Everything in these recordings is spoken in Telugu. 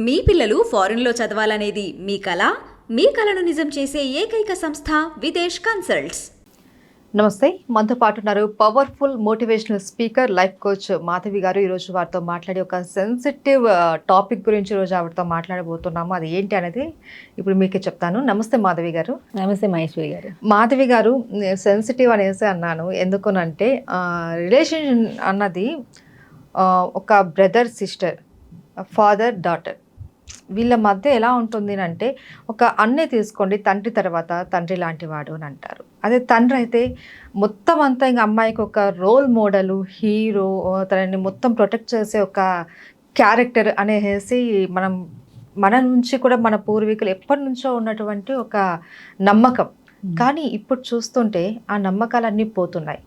మీ పిల్లలు ఫారెన్లో చదవాలనేది మీ కల? మీ కలను నిజం చేసే ఏకైక సంస్థ విదేశ్ కన్సల్ట్స్. నమస్తే, మనతో పాటు ఉన్నారు powerful motivational speaker life coach Madhavi గారు. ఈరోజు వారితో మాట్లాడి ఒక సెన్సిటివ్ టాపిక్ గురించి ఈరోజు ఆవిడతో మాట్లాడబోతున్నాము. అది ఏంటి అనేది ఇప్పుడు మీకే చెప్తాను. నమస్తే మాధవి గారు. నమస్తే మహేశ్వరి గారు. మాధవి గారు, సెన్సిటివ్ అనేసి అన్నాను ఎందుకునంటే రిలేషన్ అన్నది ఒక బ్రదర్ సిస్టర్, ఫాదర్ డాటర్, వీళ్ళ మధ్య ఎలా ఉంటుంది అంటే ఒక అన్నే తీసుకోండి, తండ్రి తర్వాత తండ్రి లాంటి వాడు అని అంటారు. అదే తండ్రి అయితే మొత్తం అంతా ఇంకా అమ్మాయికి ఒక రోల్ మోడలు, హీరో, తనని మొత్తం ప్రొటెక్ట్ చేసే ఒక క్యారెక్టర్ అనేసి మన నుంచి కూడా మన పూర్వీకులు ఎప్పటి నుంచో ఉన్నటువంటి ఒక నమ్మకం. కానీ ఇప్పుడు చూస్తుంటే ఆ నమ్మకాలన్నీ పోతున్నాయి.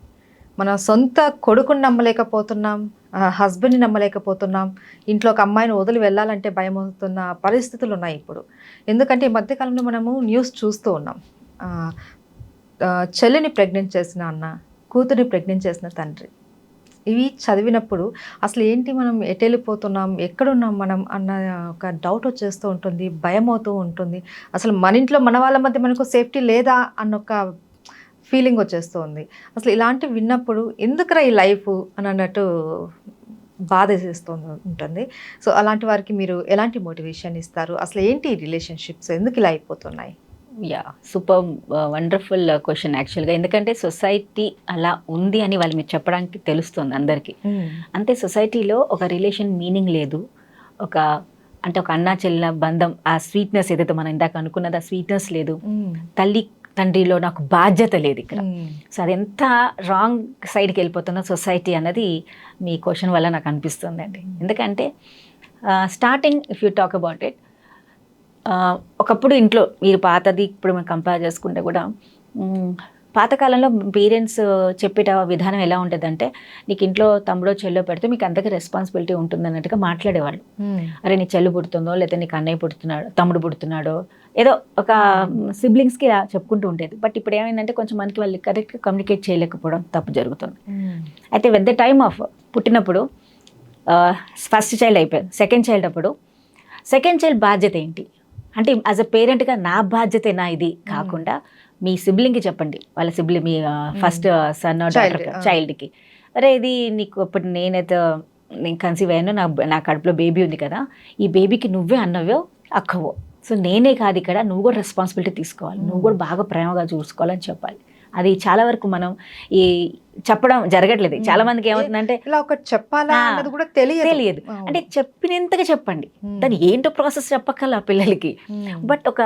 మన సొంత కొడుకుని నమ్మలేకపోతున్నాం, హస్బెండ్ని నమ్మలేకపోతున్నాం, ఇంట్లో ఒక అమ్మాయిని వదిలి వెళ్ళాలంటే భయం అవుతున్న పరిస్థితులు ఉన్నాయి ఇప్పుడు. ఎందుకంటే ఈ మధ్యకాలంలో మనము న్యూస్ చూస్తూ ఉన్నాం. చెల్లిని ప్రెగ్నెంట్ చేసిన అన్న, కూతురిని ప్రెగ్నెంట్ చేసిన తండ్రి. ఇవి చదివినప్పుడు అసలు ఏంటి, మనం ఎటు వెళ్ళిపోతున్నాం, ఎక్కడున్నాం మనం అన్న ఒక డౌట్ వచ్చేస్తూ ఉంటుంది, భయం అవుతూ ఉంటుంది. అసలు మన ఇంట్లో మన వాళ్ళ మధ్య మనకు సేఫ్టీ లేదా అన్న ఒక ఫీలింగ్ వచ్చేస్తుంది. అసలు ఇలాంటివి విన్నప్పుడు ఎందుకురా ఈ లైఫ్ అని అన్నట్టు బాధ చేస్తూ ఉంటుంది. సో అలాంటి వారికి మీరు ఎలాంటి మోటివేషన్ ఇస్తారు? అసలు ఏంటి రిలేషన్షిప్స్ ఎందుకు ఇలా అయిపోతున్నాయి? యా, సూపర్ వండర్ఫుల్ క్వశ్చన్ యాక్చువల్గా. ఎందుకంటే సొసైటీ అలా ఉంది అని వాళ్ళు మీరు చెప్పడానికి తెలుస్తుంది అందరికీ. అంతే, సొసైటీలో ఒక రిలేషన్ మీనింగ్ లేదు. ఒక అన్నా చెల్లిన బంధం, ఆ స్వీట్నెస్ ఏదైతే మనం ఇందాక అనుకున్నది, ఆ స్వీట్నెస్ లేదు. తల్లి తండ్రిలో నాకు బాధ్యత లేదు ఇక్కడ. సో అది ఎంత రాంగ్ సైడ్కి వెళ్ళిపోతుందో సొసైటీ అన్నది మీ క్వశ్చన్ వల్ల నాకు అనిపిస్తుంది అండి. ఎందుకంటే starting if you talk about it, ఒకప్పుడు ఇంట్లో మీరు పాతది ఇప్పుడు మనం కంపేర్ చేసుకుంటే కూడా పాతకాలంలో పేరెంట్స్ చెప్పేట విధానం ఎలా ఉంటుందంటే, నీకు ఇంట్లో తమ్ముడో చెల్లో పెడితే మీకు అంతగా రెస్పాన్సిబిలిటీ ఉంటుంది అన్నట్టుగా మాట్లాడేవాళ్ళు. అరే నీ చెల్లు పుడుతుందో లేదా నీకు అన్నయ్య పుడుతున్నాడో, తమ్ముడు పుడుతున్నాడో, ఏదో ఒక సిబ్లింగ్స్కి చెప్పుకుంటూ ఉండేది. బట్ ఇప్పుడు ఏమైందంటే కొంచెం మనకి వాళ్ళు కరెక్ట్గా కమ్యూనికేట్ చేయలేకపోవడం తప్పు జరుగుతుంది. అయితే విత్ ద టైమ్ ఆఫ్ పుట్టినప్పుడు ఫస్ట్ చైల్డ్ అయిపోయింది, సెకండ్ చైల్డ్ అప్పుడు సెకండ్ చైల్డ్ బాధ్యత ఏంటి అంటే, యాజ్ అ పేరెంట్గా నా బాధ్యతేనా ఇది కాకుండా మీ సిబ్లింగ్కి చెప్పండి, వాళ్ళ సిబ్లింగ్ మీ ఫస్ట్ సన్ డాటర్ చైల్డ్కి, అరే ఇది నీకు ఇప్పుడు నేను కన్సీవ్ అయ్యాను, నా కడుపులో బేబీ ఉంది కదా, ఈ బేబీకి నువ్వే అన్నవో అక్కవో, సో నేనే కాదు ఇక్కడ, నువ్వు కూడా రెస్పాన్సిబిలిటీ తీసుకోవాలి, నువ్వు కూడా బాగా ప్రేమగా చూసుకోవాలని చెప్పాలి. అది చాలా వరకు మనం ఈ చెప్పడం జరగట్లేదు. చాలా మందికి ఏమవుతుందంటే ఇలా ఒకటి చెప్పాలా అన్నది కూడా తెలియదు. అంటే చెప్పినంతగా చెప్పండి, దాని ఏంటో ప్రాసెస్ చెప్పక్కర్లా పిల్లలకి. బట్ ఒక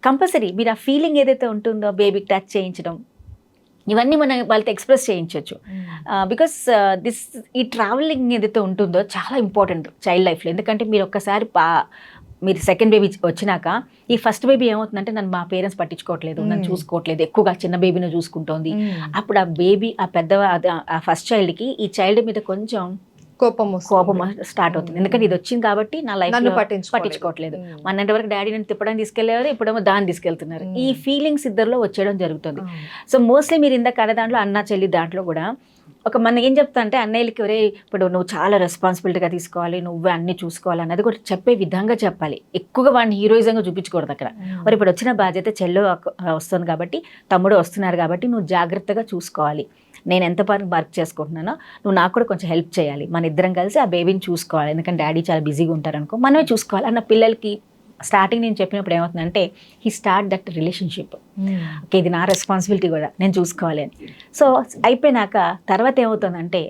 కంపల్సరీ మీరు ఆ ఫీలింగ్ ఏదైతే ఉంటుందో, బేబీకి టచ్ చేయించడం, ఇవన్నీ మనం వాళ్ళతో ఎక్స్ప్రెస్ చేయించవచ్చు. బికాస్ ఈ ట్రావెలింగ్ ఏదైతే ఉంటుందో చాలా ఇంపార్టెంట్ చైల్డ్ లైఫ్లో. ఎందుకంటే మీరు ఒక్కసారి మీరు సెకండ్ బేబీ వచ్చినాక ఈ ఫస్ట్ బేబీ ఏమవుతుందంటే, నన్ను మా పేరెంట్స్ పట్టించుకోవట్లేదు, నన్ను చూసుకోవట్లేదు, ఎక్కువగా చిన్న బేబీని చూసుకుంటోంది. అప్పుడు ఆ బేబీ, ఆ ఆ ఫస్ట్ చైల్డ్కి ఈ చైల్డ్ మీద కొంచెం కోపం స్టార్ట్ అవుతుంది. ఎందుకంటే ఇది వచ్చింది కాబట్టి నా లైఫ్ పట్టించుకోవట్లేదు. మొన్నటి వరకు డాడీ నన్ను తిప్పడానికి తీసుకెళ్లేవారు, ఇప్పుడేమో దాన్ని తీసుకెళ్తున్నారు. ఈ ఫీలింగ్స్ ఇద్దరిలో వచ్చేయడం జరుగుతుంది. సో మోస్ట్లీ మీరు ఇందాక కథ దాంట్లో అన్న చెల్లి దాంట్లో కూడా మన ఏం చెప్తా అంటే, అన్నయ్యలకి ఒరే ఇప్పుడు నువ్వు చాలా రెస్పాన్సిబిలిటీగా తీసుకోవాలి, నువ్వే అన్ని చూసుకోవాలి అన్నది కూడా చెప్పే విధంగా చెప్పాలి. ఎక్కువగా వాడిని హీరోయిజంగా చూపించకూడదు అక్కడ. మరి ఇప్పుడు వచ్చిన బాధ్యత చెల్లో వస్తుంది కాబట్టి, తమ్ముడు వస్తున్నారు కాబట్టి నువ్వు జాగ్రత్తగా చూసుకోవాలి, నేను ఎంత వర్క్ చేసుకుంటున్నానో నువ్వు నాకు కూడా కొంచెం హెల్ప్ చేయాలి, మన ఇద్దరం కలిసి ఆ బేబీని చూసుకోవాలి, ఎందుకంటే డాడీ చాలా బిజీగా ఉంటారనుకో, మనమే చూసుకోవాలి అన్న పిల్లలకి స్టార్టింగ్ నేను చెప్పినప్పుడు ఏమవుతుందంటే, he start that relationship. Okay, ఇది నా రెస్పాన్సిబిలిటీ కూడా, నేను చూసుకోవాలి అని. సో అయిపోయినాక తర్వాత ఏమవుతుందంటే,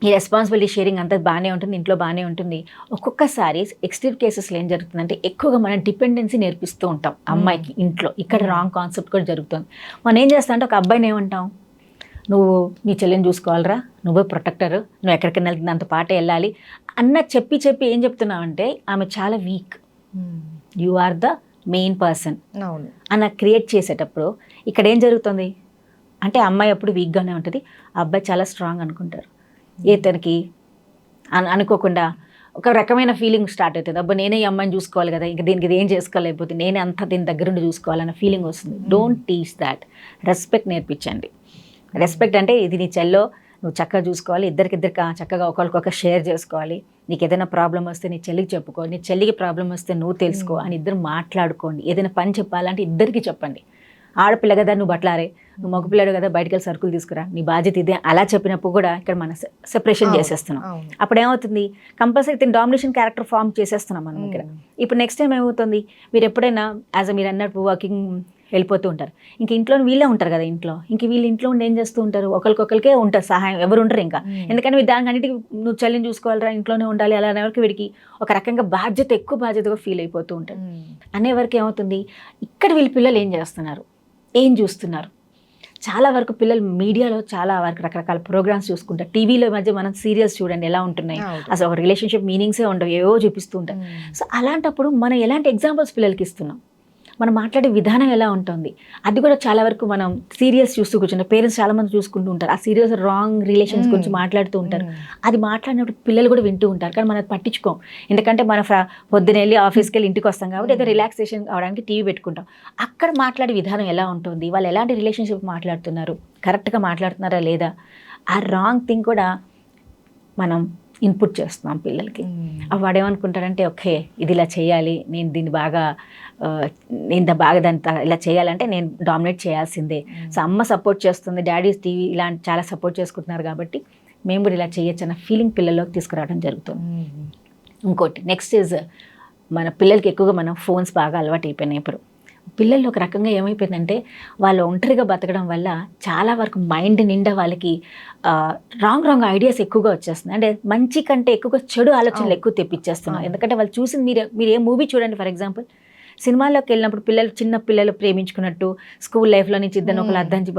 ఈ రెస్పాన్సిబిలిటీ షేరింగ్ అంతా బాగానే ఉంటుంది, ఇంట్లో బాగానే ఉంటుంది. ఒక్కొక్కసారి ఎక్స్ట్రీమ్ కేసెస్లో ఏం జరుగుతుందంటే, ఎక్కువగా మనం డిపెండెన్సీ నేర్పిస్తూ ఉంటాం అమ్మాయికి ఇంట్లో. ఇక్కడ రాంగ్ కాన్సెప్ట్ కూడా జరుగుతుంది. మనం ఏం చేస్తాం అంటే, ఒక అబ్బాయిని ఏమంటాం, నువ్వు నీ చెల్లిని చూసుకోవాలరా, నువ్వే ప్రొటెక్టర్, నువ్వు ఎక్కడికైనా వెళ్తుంది అంత పాటే వెళ్ళాలి అన్న చెప్పి ఏం చెప్తున్నావు అంటే, ఆమె చాలా weak, you are the main person అన్న క్రియేట్ చేసేటప్పుడు ఇక్కడ ఏం జరుగుతుంది అంటే, అమ్మాయి అప్పుడు వీక్గానే ఉంటుంది, ఆ అబ్బాయి చాలా స్ట్రాంగ్ అనుకుంటారు. తనకి అనుకోకుండా ఒక రకమైన ఫీలింగ్ స్టార్ట్ అవుతుంది, అబ్బా నేనే ఈ అమ్మాయిని చూసుకోవాలి కదా, ఇంకా దీనికి ఇది ఏం చేసుకోలేకపోతే నేనే అంతా దీని దగ్గరుండి చూసుకోవాలన్న ఫీలింగ్ వస్తుంది. Don't teach that. రెస్పెక్ట్ నేర్పించండి. రెస్పెక్ట్ అంటే ఇది నీ చెల్లో, నువ్వు చక్కగా చూసుకోవాలి, ఇద్దరికిద్దరు చక్కగా ఒకరికొక షేర్ చేసుకోవాలి, నీకు ఏదైనా ప్రాబ్లం వస్తే నీ చెల్లికి చెప్పుకో, నీ చెల్లికి ప్రాబ్లం వస్తే నువ్వు తెలుసుకో అని ఇద్దరు మాట్లాడుకోండి. ఏదైనా పని చెప్పాలంటే ఇద్దరికి చెప్పండి. ఆడపిల్ల కదా నువ్వు బట్లారే, నువ్వు మగపిల్లాడు కదా బయటకు వెళ్ళి సరుకులు తీసుకురా, నీ బాధ్యత ఇదే అలా చెప్పినప్పుడు కూడా ఇక్కడ మనం సెపరేషన్ చేసేస్తున్నాం. అప్పుడు ఏమవుతుంది, కంపల్సరీ దీని డామినేషన్ క్యారెక్టర్ ఫామ్ చేసేస్తున్నాం మనం ఇక్కడ. ఇప్పుడు నెక్స్ట్ టైం ఏమవుతుంది, మీరు ఎప్పుడైనా మీరు అన్నట్టు వర్కింగ్ వెళ్ళిపోతూ ఉంటారు, ఇంక ఇంట్లో వీళ్ళే ఉంటారు కదా ఇంట్లో, ఇంక వీళ్ళు ఇంట్లో ఉండి ఏం చేస్తూ ఉంటారు, ఒకరికొకరికే ఉంటారు సహాయం, ఎవరు ఉంటారు ఇంకా. ఎందుకంటే దానికి అన్నిటికీ నువ్వు చెల్లిని చూసుకోవాలరా, ఇంట్లోనే ఉండాలి అలా అనేవరకు వీడికి ఒక రకంగా ఎక్కువ బాధ్యతగా ఫీల్ అయిపోతూ ఉంటారు. అనేవరకు ఏమవుతుంది, ఇక్కడ వీళ్ళ పిల్లలు ఏం చేస్తున్నారు, ఏం చూస్తున్నారు. చాలా వరకు పిల్లలు మీడియాలో చాలా వరకు రకరకాల ప్రోగ్రామ్స్ చూసుకుంటారు. టీవీలో మధ్య మనం సీరియల్స్ చూడండి ఎలా ఉంటున్నాయి, అసలు ఒక రిలేషన్షిప్ మీనింగ్సే ఉండవు, ఏవో చూపిస్తూ ఉంటారు. సో అలాంటప్పుడు మనం ఎలాంటి ఎగ్జాంపుల్స్ పిల్లలకి ఇస్తున్నాం, మనం మాట్లాడే విధానం ఎలా ఉంటుంది, అది కూడా చాలా వరకు మనం సీరియల్స్ చూస్తూ కూర్చుంటాం. పేరెంట్స్ చాలా మంది చూసుకుంటూ ఉంటారు, ఆ సీరియల్స్ రాంగ్ రిలేషన్స్ గురించి మాట్లాడుతూ ఉంటారు. అది మాట్లాడినప్పుడు పిల్లలు కూడా వింటూ ఉంటారు, కానీ మనం పట్టించుకోం. ఎందుకంటే మన పొద్దున వెళ్ళి ఆఫీస్కి వెళ్ళి ఇంటికి వస్తాం కాబట్టి ఏదో రిలాక్సేషన్ అవడానికి టీవీ పెట్టుకుంటాం. అక్కడ మాట్లాడే విధానం ఎలా ఉంటుంది, వాళ్ళు ఎలాంటి రిలేషన్షిప్ మాట్లాడుతున్నారు, కరెక్ట్గా మాట్లాడుతున్నారా లేదా, ఆ రాంగ్ థింగ్ కూడా మనం ఇన్పుట్ చేస్తున్నాం పిల్లలకి. వాడు ఏమనుకుంటాడంటే ఓకే ఇది ఇలా చేయాలి, నేను దీన్ని బాగా దాన్ని ఇలా చేయాలంటే నేను డామినేట్ చేయాల్సిందే. సో అమ్మ సపోర్ట్ చేస్తుంది, డాడీ టీవీ ఇలాంటి చాలా సపోర్ట్ చేసుకుంటున్నారు కాబట్టి మేము కూడా ఇలా చేయొచ్చు అన్న ఫీలింగ్ పిల్లల్లోకి తీసుకురావడం జరుగుతుంది. ఇంకోటి నెక్స్ట్ ఈజ్ మన పిల్లలకి ఎక్కువగా మనం ఫోన్స్ బాగా అలవాటు అయిపోయినాయి. ఇప్పుడు పిల్లలు ఒక రకంగా ఏమైపోయిందంటే వాళ్ళు ఒంటరిగా బతకడం వల్ల చాలా వరకు మైండ్ నిండా వాళ్ళకి రాంగ్ ఐడియాస్ ఎక్కువగా వచ్చేస్తున్నాయి. అంటే మంచి కంటే ఎక్కువగా చెడు ఆలోచనలు ఎక్కువ తెప్పించేస్తున్నాం. ఎందుకంటే వాళ్ళు చూసింది మీరు ఏ మూవీ చూడండి, ఫర్ ఎగ్జాంపుల్ సినిమాల్లోకి వెళ్ళినప్పుడు చిన్న పిల్లలు ప్రేమించుకున్నట్టు స్కూల్ లైఫ్లో నుంచి ఇద్దరు ఒకళ్ళు అద్దంచి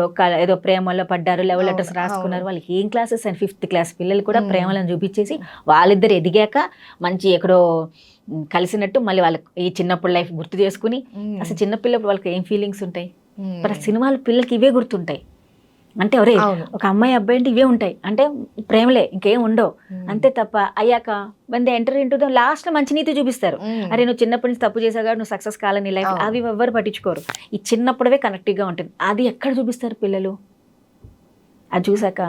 ఏదో ప్రేమలో పడ్డారు, లవ్ లెటర్స్ రాసుకున్నారు. వాళ్ళకి ఏం క్లాసెస్ అండ్ 5th క్లాస్ పిల్లలు కూడా ప్రేమలను చూపించేసి వాళ్ళిద్దరు ఎదిగాక మంచి ఎక్కడో కలిసినట్టు మళ్ళీ వాళ్ళకి ఈ చిన్నప్పుడు లైఫ్ గుర్తు చేసుకుని, అసలు చిన్నపిల్లప్పుడు వాళ్ళకి ఏం ఫీలింగ్స్ ఉంటాయి, మరి సినిమాలు పిల్లలకి ఇవే గుర్తుంటాయి. అంటే ఒరే ఒక అమ్మాయి అబ్బాయి అంటే ఇవే ఉంటాయి, అంటే ప్రేమలే ఇంకేం ఉండవు అంతే తప్ప. అయ్యాక when they enter into the last లో మంచి నీతి చూపిస్తారు. అరే నువ్వు చిన్నప్పటి నుంచి తప్పు చేసావు నువ్వు సక్సెస్ కాలని లైఫ్, అవి ఎవ్వరు పట్టించుకోరు. ఈ చిన్నప్పుడే కనెక్టివ్గా ఉంటుంది. అది ఎక్కడ చూపిస్తారు పిల్లలు, అది చూసాక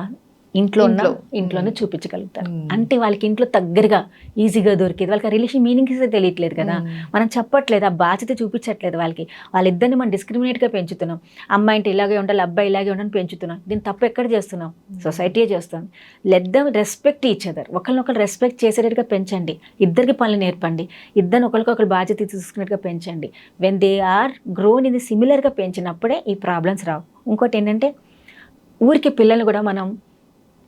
ఇంట్లోనే చూపించగలుగుతారు. అంటే వాళ్ళకి ఇంట్లో దగ్గరగా ఈజీగా దొరికేది, వాళ్ళకి ఆ రిలేషన్ మీనింగ్స్ తెలియట్లేదు కదా, మనం చెప్పట్లేదు, ఆ బాధ్యత చూపించట్లేదు వాళ్ళకి. వాళ్ళిద్దరిని మనం డిస్క్రిమినేట్గా పెంచుతున్నాం. అమ్మాయి అంటే ఇలాగే ఉండాలి, అబ్బాయి ఇలాగే ఉండాలని పెంచుతున్నాం. దీన్ని తప్పు ఎక్కడ చేస్తున్నాం, సొసైటీయే చేస్తుంది. Let them respect each other, ఒకరినొకరు రెస్పెక్ట్ చేసేటట్టుగా పెంచండి, ఇద్దరికి పనులు నేర్పండి, ఇద్దరిని ఒకరికొకరు బాధ్యత తీసుకున్నట్టుగా పెంచండి. వెన్ దే ఆర్ గ్రోన్ ఇది సిమిలర్గా పెంచినప్పుడే ఈ ప్రాబ్లమ్స్ రావు. ఇంకోటి ఏంటంటే ఊరికి పిల్లల్ని కూడా మనం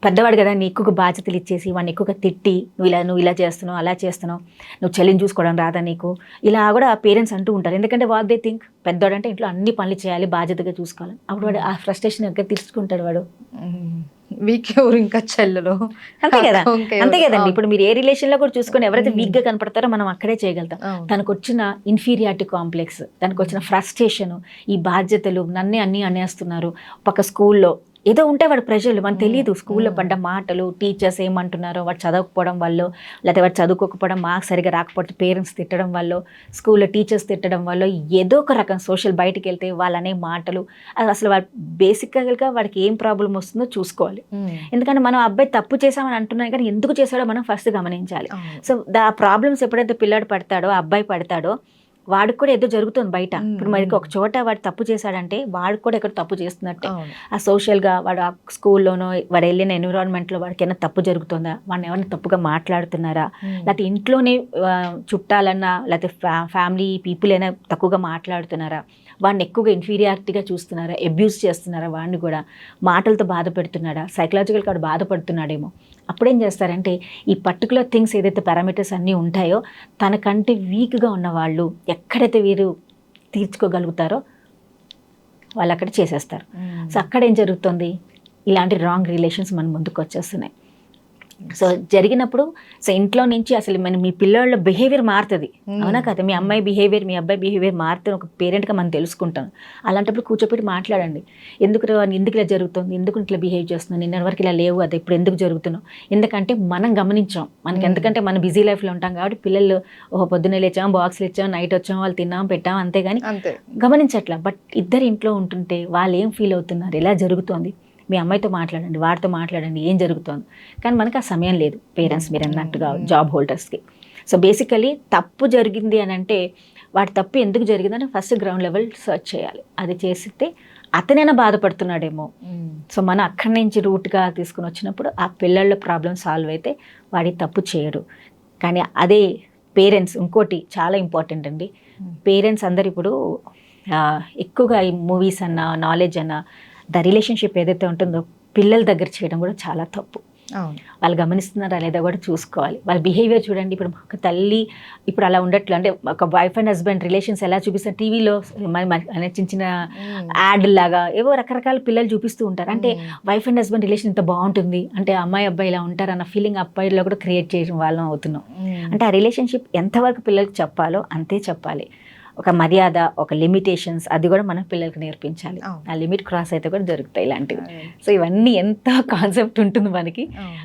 పెద్దవాడు కదా నీ ఎక్కువగా బాధ్యతలు ఇచ్చేసి వాడిని ఎక్కువగా తిట్టి నువ్వు ఇలా చేస్తున్నావు అలా చేస్తున్నావు, నువ్వు చెల్లిని చూసుకోవడం రాదా నీకు, ఇలా కూడా పేరెంట్స్ అంటూ ఉంటారు. ఎందుకంటే వాట్ దే థింక్ పెద్దవాడు అంటే ఇంట్లో అన్ని పనులు చేయాలి, బాధ్యతగా చూసుకోవాలి. అప్పుడు వాడు ఆ ఫ్రస్ట్రేషన్ ఎక్కడ తీసుకుంటాడు వాడు. వీకెవరు ఇంకా చెల్లెలు, అంతే కదండి. ఇప్పుడు మీరు ఏ రిలేషన్లో కూడా చూసుకొని ఎవరైతే వీక్గా కనపడతారో మనం అక్కడే చేయగలుగుతాం. తనకు వచ్చిన ఇన్ఫీరియారిటీ కాంప్లెక్స్, తనకు వచ్చిన ఫ్రస్ట్రేషన్, ఈ బాధ్యతలు అన్నీ అనేస్తున్నారు. పక్క స్కూల్లో ఏదో ఉంటే వాడు ప్రెషర్లు మనకు తెలియదు, స్కూల్లో పడ్డ మాటలు, టీచర్స్ ఏమంటున్నారో, వాడు చదవకపోవడం వల్ల, లేకపోతే వాడు చదువుకోకపోవడం, మార్క్స్ సరిగా రాకపోతే పేరెంట్స్ తిట్టడం వల్ల, స్కూల్లో టీచర్స్ తిట్టడం వల్ల, ఏదో ఒక రకం సోషల్ బయటికి వెళ్తే వాళ్ళనే మాటలు, అది అసలు వాడు బేసిక్గా వాడికి ఏం ప్రాబ్లం వస్తుందో చూసుకోవాలి. ఎందుకంటే మనం అబ్బాయి తప్పు చేసామని అంటున్నాం కానీ ఎందుకు చేశాడో మనం ఫస్ట్ గమనించాలి. సో ఆ ప్రాబ్లమ్స్ ఎప్పుడైతే పిల్లాడు పడతాడో, అబ్బాయి పడతాడో, వాడికి కూడా ఏదో జరుగుతుంది బయట. ఇప్పుడు మరి ఒక చోట వాడు తప్పు చేశాడంటే వాడికి కూడా ఎక్కడ తప్పు చేస్తున్నట్టే. ఆ సోషల్గా వాడు ఆ స్కూల్లోనో వాడు వెళ్ళిన ఎన్విరాన్మెంట్లో వాడికి ఏమైనా తప్పు జరుగుతుందా, వాడిని ఎవరైనా తప్పుగా మాట్లాడుతున్నారా, లేకపోతే ఇంట్లోనే చుట్టాలన్నా లేకపోతే ఫ్యామిలీ పీపుల్ అయినా తక్కువగా మాట్లాడుతున్నారా, వాడిని ఎక్కువగా ఇన్ఫీరియారిటీగా చూస్తున్నారా, అబ్యూస్ చేస్తున్నారా, వాడిని కూడా మాటలతో బాధ పెడుతున్నాడా, సైకలాజికల్గా వాడు బాధపడుతున్నాడేమో. అప్పుడేం చేస్తారంటే ఈ పర్టికులర్ థింగ్స్ ఏదైతే పారామీటర్స్ అన్నీ ఉంటాయో తనకంటే వీక్గా ఉన్న వాళ్ళు ఎక్కడైతే వీరు తీర్చుకోగలుగుతారో వాళ్ళు అక్కడ చేసేస్తారు. సో అక్కడ ఏం జరుగుతుంది, ఇలాంటి రాంగ్ రిలేషన్స్ మన ముందుకు వచ్చేస్తున్నాయి. సో జరిగినప్పుడు సో ఇంట్లో నుంచి అసలు మీ పిల్లల బిహేవియర్ మారుతుంది, అవునా కదా, మీ అమ్మాయి బిహేవియర్ మీ అబ్బాయి బిహేవియర్ మారుతుంది ఒక పేరెంట్గా మనం తెలుసుకుంటాం. అలాంటప్పుడు కూర్చోపెట్టి మాట్లాడండి, ఎందుకు ఇలా జరుగుతుంది, ఎందుకు ఇట్లా బిహేవ్ చేస్తున్నావు, నిన్న వరకు ఇలా లేవు అది ఇప్పుడు ఎందుకు జరుగుతున్నావు. ఎందుకంటే మనం గమనించాం, మనకి ఎందుకంటే మనం బిజీ లైఫ్లో ఉంటాం కాబట్టి పిల్లలు పొద్దున్నే లేచాం, బాక్స్లు ఇచ్చాం, నైట్ వచ్చాం, వాళ్ళు తిన్నాం పెట్టాం అంతేగాని గమనించట్లా. బట్ ఇద్దరు ఇంట్లో ఉంటుంటే వాళ్ళు ఏం ఫీల్ అవుతున్నారు, ఎలా జరుగుతుంది, మీ అమ్మాయితో మాట్లాడండి, వాడితో మాట్లాడండి, ఏం జరుగుతోంది. కానీ మనకు ఆ సమయం లేదు పేరెంట్స్, మీరు అన్నట్టుగా జాబ్ హోల్డర్స్కి. సో బేసికలీ తప్పు జరిగింది అని అంటే వాడి తప్పు ఎందుకు జరిగిందని ఫస్ట్ గ్రౌండ్ లెవెల్ సర్చ్ చేయాలి. అది చేస్తే అతనైనా బాధపడుతున్నాడేమో. సో మనం అక్కడి నుంచి రూట్గా తీసుకుని వచ్చినప్పుడు ఆ పిల్లల ప్రాబ్లం సాల్వ్ అయితే వాడి తప్పు చేయడు. కానీ అదే పేరెంట్స్, ఇంకోటి చాలా ఇంపార్టెంట్ అండి, పేరెంట్స్ అందరు ఇప్పుడు ఎక్కువగా ఈ మూవీస్ అన్న, నాలెడ్జ్ అన్న, ద రిలేషన్షిప్ ఏదైతే ఉంటుందో పిల్లల దగ్గర చేయడం కూడా చాలా తప్పు. వాళ్ళు గమనిస్తున్నారా లేదా కూడా చూసుకోవాలి. వాళ్ళ బిహేవియర్ చూడండి. ఇప్పుడు ఒక తల్లి ఇప్పుడు అలా ఉండట్లు, అంటే ఒక వైఫ్ అండ్ హస్బెండ్ రిలేషన్స్ ఎలా చూపిస్తారు టీవీలో చిన్న చిన్న యాడ్ లాగా ఏవో రకరకాల పిల్లలు చూపిస్తూ ఉంటారు. అంటే వైఫ్ అండ్ హస్బెండ్ రిలేషన్ ఇంత బాగుంటుంది అంటే అమ్మాయి అబ్బాయి ఇలా ఉంటారు అన్న ఫీలింగ్ అబ్బాయిలో కూడా క్రియేట్ చేయడం వాళ్ళం అవుతున్నాం. అంటే ఆ రిలేషన్షిప్ ఎంతవరకు పిల్లలకి చెప్పాలో అంతే చెప్పాలి. ఒక మర్యాద, ఒక లిమిటేషన్స్, అది కూడా మన పిల్లలకి నేర్పించాలి. ఆ లిమిట్ క్రాస్ అయితే కూడా దొరుకుతాయి ఇలాంటివి. సో ఇవన్నీ ఎంత కాన్సెప్ట్ ఉంటుంది మనకి.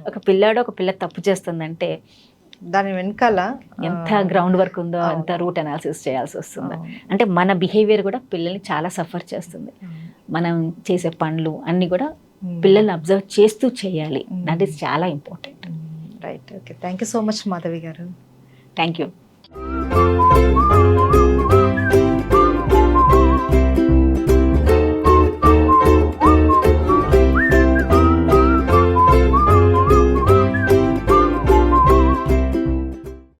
ఒక పిల్లాడు ఒక పిల్ల తప్పు చేస్తుందంటే దాని వెనకాల ఎంత గ్రౌండ్ వర్క్ ఉందో, ఎంత రూట్ అనాలిసిస్ చేయాల్సి వస్తుంది. అంటే మన బిహేవియర్ కూడా పిల్లల్ని చాలా సఫర్ చేస్తుంది. మనం చేసే పనులు అన్నీ కూడా పిల్లల్ని అబ్జర్వ్ చేస్తూ చేయాలి. దట్ ఈస్ చాలా important. Right. Okay, thank you so much Madhavi garu. Thank you.